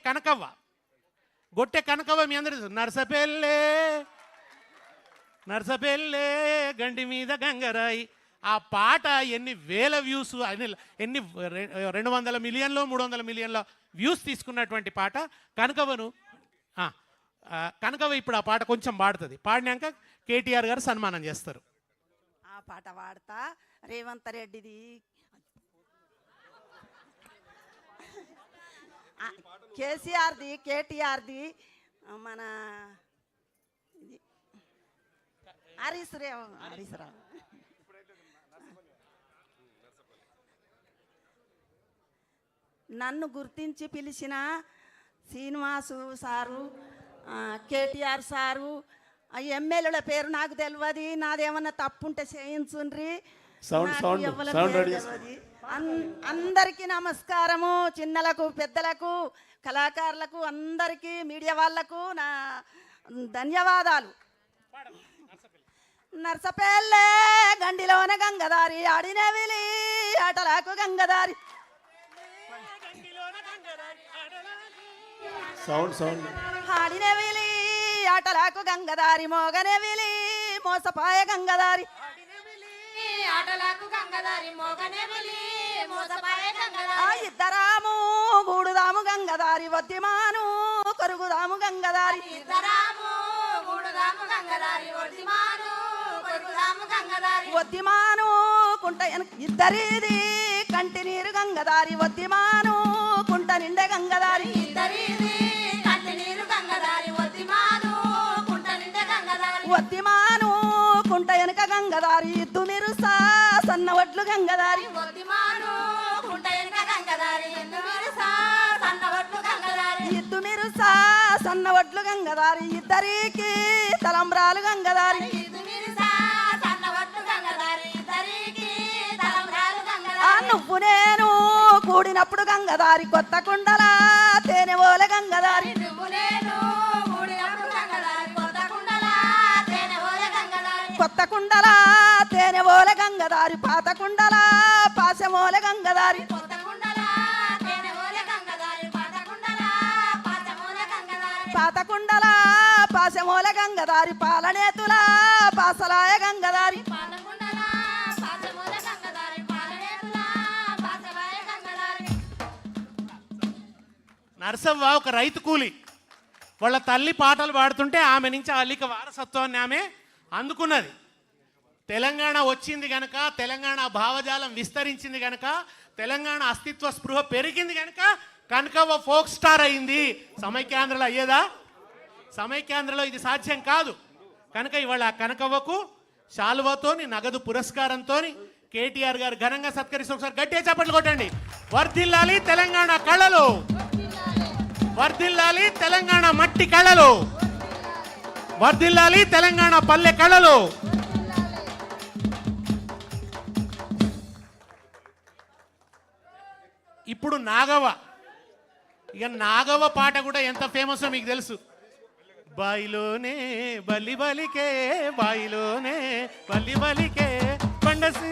కనకవ్వ. గొట్టె కనకవ్వ మీ అందరూ నర్సపెల్లే నర్సపెల్లే గండి మీద గంగరాయి. ఆ పాట ఎన్ని వేల వ్యూస్, ఎన్ని 200 మిలియన్లో 300 మిలియన్ల వ్యూస్ తీసుకున్నటువంటి పాట కనకవ్వను. కనకవ్వ ఇప్పుడు ఆ పాట కొంచెం పాడుతుంది. పాడినాక కేటీఆర్ గారు సన్మానం చేస్తారు. ఆ పాట పాడతా. రేవంత్ రెడ్డిది కేసీఆర్ది కేటీఆర్ది మన హరీష్ రావు. నన్ను గుర్తించి పిలిచిన శ్రీనివాసు సారు, కేటీఆర్ సారు, ఎమ్మెల్యేల పేరు నాకు తెలియదు. నాదేమన్నా తప్పుంటే చేయించుండ్రి. అందరికీ నమస్కారము. చిన్నలకు పెద్దలకు కళాకారులకు అందరికీ మీడియా వాళ్లకు నా ధన్యవాదాలు. నర్సపెల్లే గండిలోన గంగదారి ఆడినవిలి ఆటలకు గంగదారి. ఆడినవిలి ఆటలకు గంగదారి మోగనవిలి మోసపాయ గంగదారి. ఇద్దరాము గూడుదాము గంగదారి వద్దిమాను కొరుగుదాము గంగదారి. వద్దిమాను కుంట ఇద్దరిది కంటి నీరు గంగదారి. వద్దిమాను కుంట నిండే గంగదారి. వద్దిమాను కుంట వెనుక గంగదారి. ఇద్దు మీరు సన్న వడ్లు గంగదారి. ఇద్దు మీరు సన్న వడ్లు గంగదారి. ఇద్దరికి తలంబ్రాలు గంగదారి. నువ్వు నేను కూడినప్పుడు గంగదారి. కొత్త కుండల తేనె ఓల గంగదారి. కొత్త కుండల తేనె ఓల గంగదారి. పాత కుండల పాశమోల గంగదారి. పాత కుండల పాశమోల గంగదారి. పాలనేతుల పాసలాయ గంగదారి. నర్సవ్వ ఒక రైతు కూలి. వాళ్ళ తల్లి పాటలు పాడుతుంటే ఆమె నుంచి అల్లిక వారసత్వాన్ని ఆమె అందుకున్నది. తెలంగాణ వచ్చింది కనుక, తెలంగాణ భావజాలం విస్తరించింది కనుక, తెలంగాణ అస్తిత్వ స్పృహ పెరిగింది కనుక కనకవ్వ ఫోక్ స్టార్ అయింది. సమైక్యాంధ్రలో అయ్యేదా? సమైక్యాంధ్రలో ఇది సాధ్యం కాదు. కనుక ఇవాళ కనకవ్వకు శాలువతోని నగదు పురస్కారంతో కేటీఆర్ గారు ఘనంగా సత్కరిస్తారు. ఒకసారి గట్టిగా చప్పట్లు కొట్టండి. వర్ధిల్లాలి తెలంగాణ కళలు, వర్ధిల్లాలి తెలంగాణ మట్టి కళలు, వర్ధిల్లాలి తెలంగాణ పల్లె కళలు. ఇప్పుడు నాగవ్వ. ఇక నాగవ్వ పాట కూడా ఎంత ఫేమస్ మీకు తెలుసు. బాయిలోనే బలి బలికే, బాయిలోనే బలి బలికే, పండసి